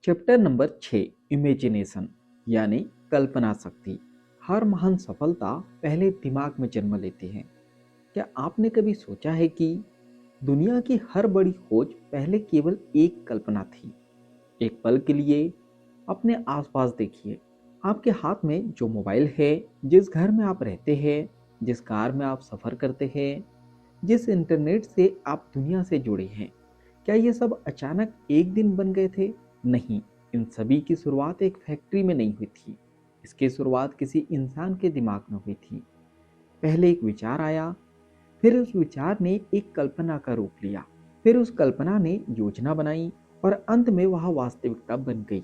Chapter number 6 imagination यानी कल्पना शक्ति। हर महान सफलता पहले दिमाग में जन्म लेती है। क्या आपने कभी सोचा है कि दुनिया की हर बड़ी खोज पहले केवल एक कल्पना थी? एक पल के लिए अपने आसपास देखिए। आपके हाथ में जो मोबाइल है, जिस घर में आप रहते हैं, जिस कार में आप सफर करते हैं, जिस इंटरनेट से आप दुनिया से जुड़े हैं, क्या ये सब अचानक एक दिन बन गए थे? नहीं, इन सभी की शुरुआत एक फैक्ट्री में नहीं हुई थी। इसकी शुरुआत किसी इंसान के दिमाग में हुई थी। पहले एक विचार आया, फिर उस विचार ने एक कल्पना का रूप लिया, फिर उस कल्पना ने योजना बनाई और अंत में वह वास्तविकता बन गई।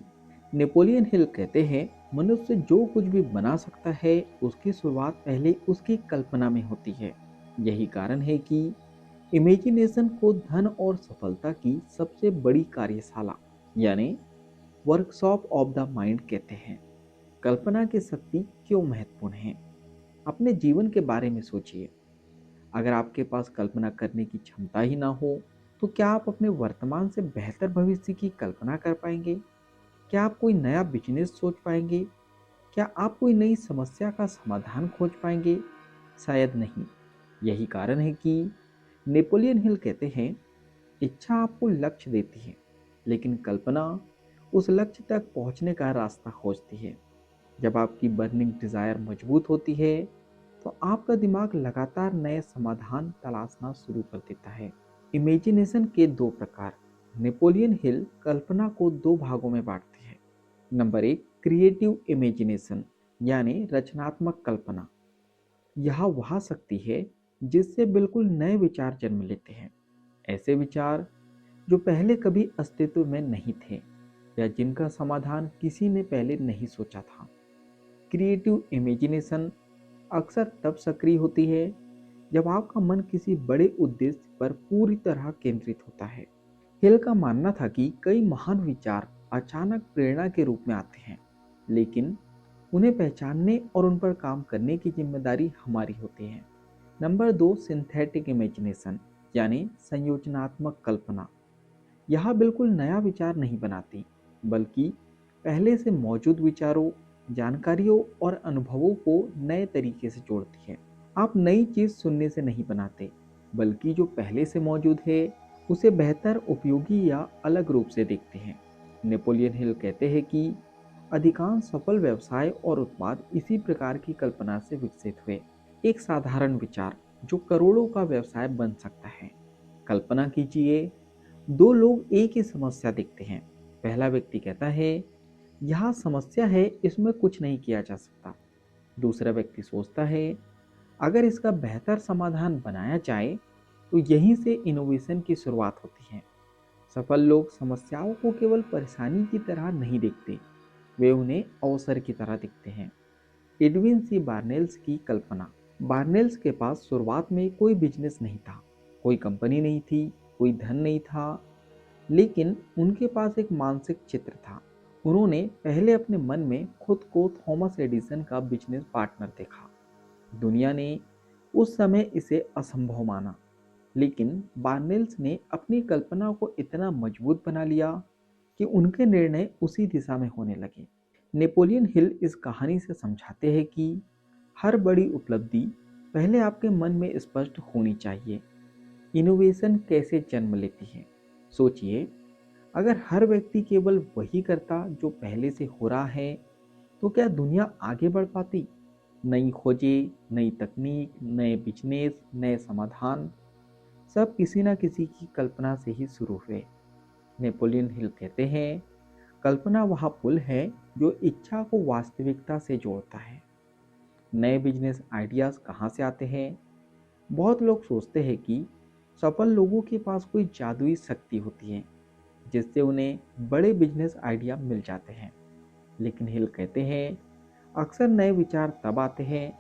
नेपोलियन हिल कहते हैं, मनुष्य जो कुछ भी बना सकता है उसकी शुरुआत पहले उसकी कल्पना में होती है। यही कारण है कि इमेजिनेशन को धन और सफलता की सबसे बड़ी कार्यशाला यानी वर्कशॉप ऑफ द माइंड कहते हैं। कल्पना की शक्ति क्यों महत्वपूर्ण है? अपने जीवन के बारे में सोचिए। अगर आपके पास कल्पना करने की क्षमता ही ना हो, तो क्या आप अपने वर्तमान से बेहतर भविष्य की कल्पना कर पाएंगे? क्या आप कोई नया बिजनेस सोच पाएंगे? क्या आप कोई नई समस्या का समाधान खोज पाएंगे? शायद नहीं। यही कारण है कि नेपोलियन हिल कहते हैं, इच्छा आपको लक्ष्य देती है, लेकिन कल्पना उस लक्ष्य तक पहुंचने का रास्ता खोजती है। जब आपकी बर्निंग डिजायर मजबूत होती है, तो आपका दिमाग लगातार नए समाधान तलाशना शुरू कर देता है। इमेजिनेशन के दो प्रकार। नेपोलियन हिल कल्पना को दो भागों में बांटते हैं। नंबर एक, क्रिएटिव इमेजिनेशन यानी रचनात्मक कल्पना। यह वह शक्ति है जिससे बिल्कुल नए विचार जन्म लेते हैं। ऐसे विचार जो पहले कभी अस्तित्व में नहीं थे या जिनका समाधान किसी ने पहले नहीं सोचा था। क्रिएटिव इमेजिनेशन अक्सर तब सक्रिय होती है जब आपका मन किसी बड़े उद्देश्य पर पूरी तरह केंद्रित होता है। हिल का मानना था कि कई महान विचार अचानक प्रेरणा के रूप में आते हैं, लेकिन उन्हें पहचानने और उन पर काम करने की जिम्मेदारी हमारी होती है। नंबर दो, सिंथेटिक इमेजिनेशन यानी संयोजनात्मक कल्पना। यह बिल्कुल नया विचार नहीं बनाती, बल्कि पहले से मौजूद विचारों, जानकारियों और अनुभवों को नए तरीके से जोड़ती है। आप नई चीज सुनने से नहीं बनाते, बल्कि जो पहले से मौजूद है उसे बेहतर, उपयोगी या अलग रूप से देखते हैं। नेपोलियन हिल कहते हैं कि अधिकांश सफल व्यवसाय और उत्पाद इसी प्रकार की कल्पना से विकसित हुए। एक साधारण विचार जो करोड़ों का व्यवसाय बन सकता है। कल्पना कीजिए, दो लोग एक ही समस्या देखते हैं। पहला व्यक्ति कहता है, यह समस्या है, इसमें कुछ नहीं किया जा सकता। दूसरा व्यक्ति सोचता है, अगर इसका बेहतर समाधान बनाया जाए तो यहीं से इनोवेशन की शुरुआत होती है। सफल लोग समस्याओं को केवल परेशानी की तरह नहीं देखते, वे उन्हें अवसर की तरह दिखते हैं। एडविन सी बार्नेल्स की कल्पना। बार्नेल्स के पास शुरुआत में कोई बिजनेस नहीं था, कोई कंपनी नहीं थी, कोई धन नहीं था, लेकिन उनके पास एक मानसिक चित्र था। उन्होंने पहले अपने मन में खुद को थॉमस एडिसन का बिजनेस पार्टनर देखा। दुनिया ने उस समय इसे असंभव माना, लेकिन बार्नेल्स ने अपनी कल्पना को इतना मजबूत बना लिया कि उनके निर्णय उसी दिशा में होने लगे। नेपोलियन हिल इस कहानी से समझाते हैं कि हर बड़ी उपलब्धि पहले आपके मन में स्पष्ट होनी चाहिए। इनोवेशन कैसे जन्म लेती है? सोचिए, अगर हर व्यक्ति केवल वही करता जो पहले से हो रहा है, तो क्या दुनिया आगे बढ़ पाती? नई खोजें, नई तकनीक, नए बिजनेस, नए समाधान, सब किसी न किसी की कल्पना से ही शुरू हुए। नेपोलियन हिल कहते हैं, कल्पना वह पुल है जो इच्छा को वास्तविकता से जोड़ता है। नए बिजनेस आइडियाज कहाँ से आते हैं? बहुत लोग सोचते हैं कि सफल लोगों के पास कोई जादुई शक्ति होती है जिससे उन्हें बड़े बिजनेस आइडिया मिल जाते हैं, लेकिन हिल कहते हैं, अक्सर नए विचार तब आते हैं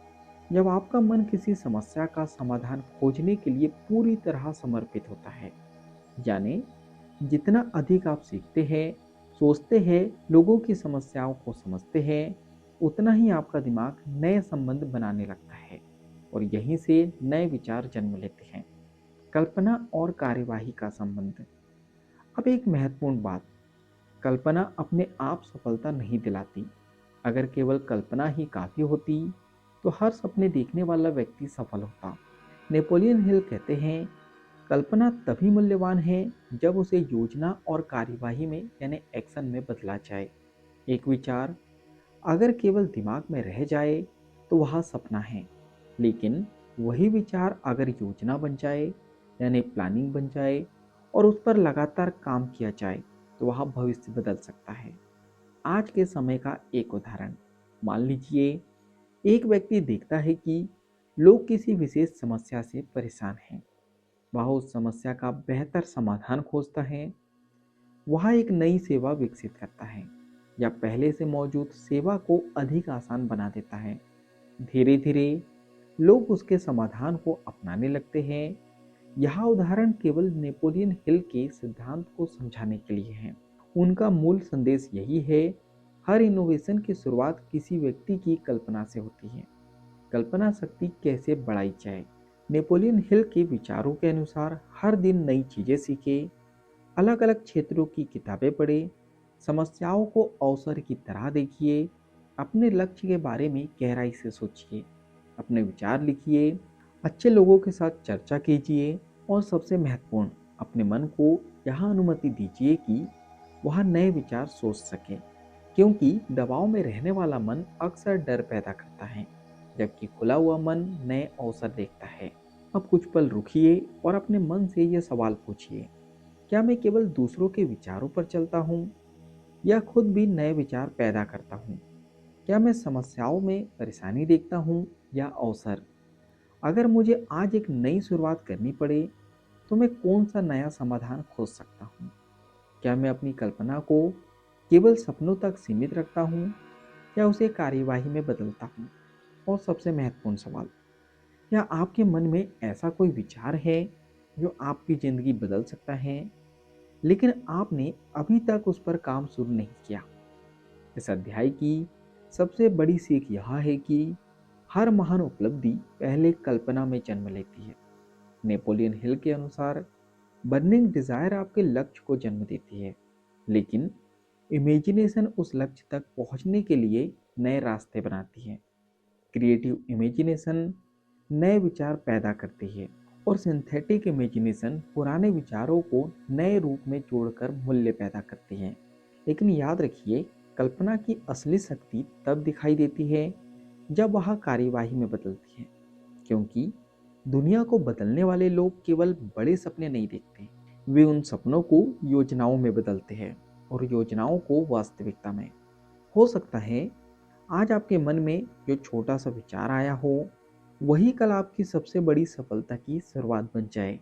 जब आपका मन किसी समस्या का समाधान खोजने के लिए पूरी तरह समर्पित होता है। यानी जितना अधिक आप सीखते हैं, सोचते हैं, लोगों की समस्याओं को समझते हैं, उतना ही आपका दिमाग नए संबंध बनाने लगता है और यहीं से नए विचार जन्म लेते हैं। कल्पना और कार्यवाही का संबंध। अब एक महत्वपूर्ण बात, कल्पना अपने आप सफलता नहीं दिलाती। अगर केवल कल्पना ही काफ़ी होती तो हर सपने देखने वाला व्यक्ति सफल होता। नेपोलियन हिल कहते हैं, कल्पना तभी मूल्यवान है जब उसे योजना और कार्यवाही में यानी एक्शन में बदला जाए। एक विचार अगर केवल दिमाग में रह जाए तो वह सपना है, लेकिन वही विचार अगर योजना बन जाए यानी प्लानिंग बन जाए और उस पर लगातार काम किया जाए तो वह भविष्य बदल सकता है। आज के समय का एक उदाहरण मान लीजिए, एक व्यक्ति देखता है कि लोग किसी विशेष समस्या से परेशान हैं। वह उस समस्या का बेहतर समाधान खोजता है। वह एक नई सेवा विकसित करता है या पहले से मौजूद सेवा को अधिक आसान बना देता है। धीरे धीरे लोग उसके समाधान को अपनाने लगते हैं। यह उदाहरण केवल नेपोलियन हिल के सिद्धांत को समझाने के लिए है। उनका मूल संदेश यही है, हर इनोवेशन की शुरुआत किसी व्यक्ति की कल्पना से होती है। कल्पना शक्ति कैसे बढ़ाई जाए? नेपोलियन हिल के विचारों के अनुसार हर दिन नई चीजें सीखें, अलग अलग क्षेत्रों की किताबें पढ़ें, समस्याओं को अवसर की तरह देखिए, अपने लक्ष्य के बारे में गहराई से सोचिए, अपने विचार लिखिए, अच्छे लोगों के साथ चर्चा कीजिए और सबसे महत्वपूर्ण, अपने मन को यह अनुमति दीजिए कि वह नए विचार सोच सके, क्योंकि दबाव में रहने वाला मन अक्सर डर पैदा करता है, जबकि खुला हुआ मन नए अवसर देखता है। अब कुछ पल रुकिए और अपने मन से यह सवाल पूछिए, क्या मैं केवल दूसरों के विचारों पर चलता हूँ या खुद भी नए विचार पैदा करता हूँ? क्या मैं समस्याओं में परेशानी देखता हूँ या अवसर? अगर मुझे आज एक नई शुरुआत करनी पड़े तो मैं कौन सा नया समाधान खोज सकता हूँ? क्या मैं अपनी कल्पना को केवल सपनों तक सीमित रखता हूँ या उसे कार्यवाही में बदलता हूँ? और सबसे महत्वपूर्ण सवाल, क्या आपके मन में ऐसा कोई विचार है जो आपकी ज़िंदगी बदल सकता है, लेकिन आपने अभी तक उस पर काम शुरू नहीं किया? इस अध्याय की सबसे बड़ी सीख यह है कि हर महान उपलब्धि पहले कल्पना में जन्म लेती है। नेपोलियन हिल के अनुसार बर्निंग डिजायर आपके लक्ष्य को जन्म देती है, लेकिन इमेजिनेशन उस लक्ष्य तक पहुंचने के लिए नए रास्ते बनाती है। क्रिएटिव इमेजिनेशन नए विचार पैदा करती है और सिंथेटिक इमेजिनेशन पुराने विचारों को नए रूप में जोड़कर मूल्य पैदा करती है। लेकिन याद रखिए, कल्पना की असली शक्ति तब दिखाई देती है जब वह कार्यवाही में बदलती है, क्योंकि दुनिया को बदलने वाले लोग केवल बड़े सपने नहीं देखते, वे उन सपनों को योजनाओं में बदलते हैं और योजनाओं को वास्तविकता में। हो सकता है आज आपके मन में जो छोटा सा विचार आया हो, वही कल आपकी सबसे बड़ी सफलता की शुरुआत बन जाए।